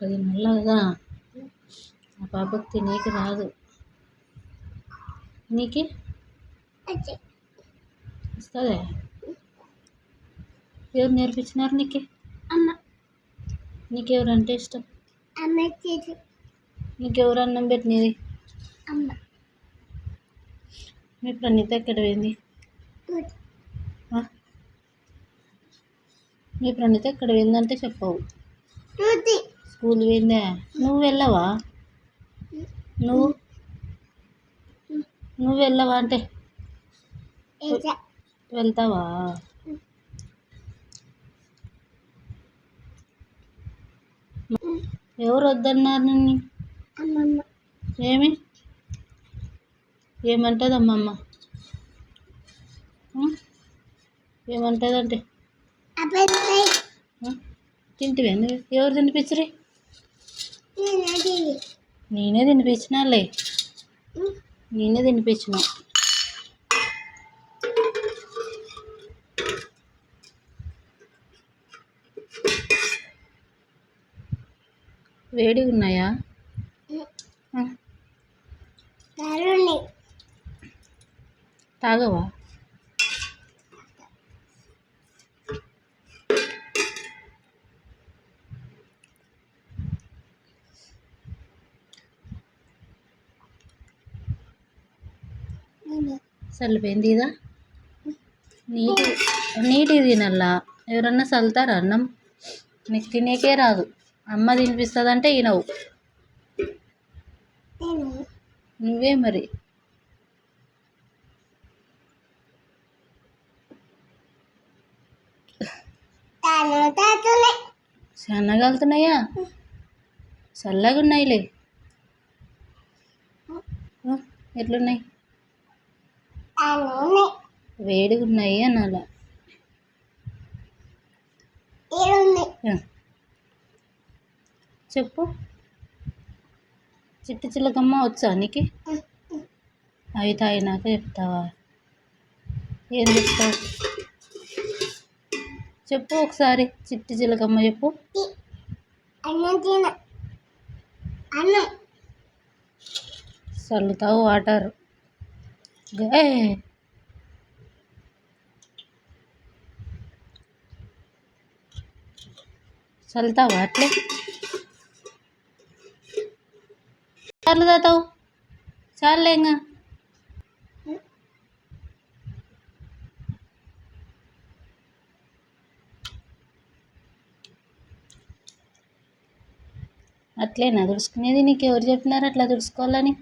అది నల్లగా ఆ పాపకు తినేకి రాదు. నీకే వస్తుంది. ఎవరు నేర్పించినారు నీకే? నీకెవరంటే ఇష్టం? నీకెవరు అన్నం పెట్టినది? మీ ప్రణీత ఎక్కడ పోయింది? మీ ప్రణీత ఎక్కడ పోయిందంటే చెప్పవు. స్కూల్ పోయిందా? నువ్వు వెళ్ళవా? నువ్వు వెళ్ళవా అంటే వెళ్తావా? ఎవరు వద్దన్నారు నిన్ను? ఏమంటుంది అమ్మమ్మ? ఏమంటుందంటే తింటివే? ఎవరు తినిపించరు? నేనే తినిపించినాలే. నేనే తినిపించిన. వేడిగా ఉన్నాయా? తాగవా? చల్లిపోయింది ఇదా? నీటిగా తినల్లా. ఎవరన్నా చల్లుతారా అన్నం? నీకు తినేకే రాదు. అమ్మ తినిపిస్తుందంటే వినవు. నువ్వే మరి. చాలా కాలుతున్నాయా? చల్లగా ఉన్నాయిలే. ఎట్లున్నాయి? వేడిగా ఉన్నాయి అనాలా. చెప్పు. చిట్టి చిలకమ్మ వచ్చా నీకు? అవి తాగినాక చెప్తావా? ఏం చెప్తావు చెప్పు ఒకసారి. చిట్టి చిలకమ్మ చెప్పు. చల్లుతావు వాటర్. చల్లుతావా అట్లే? చాలు తాతావు. చాలేంగా. అట్లేనా తుడుచుకునేది? నీకు ఎవరు చెప్పినారు అట్లా తుడుచుకోవాలని?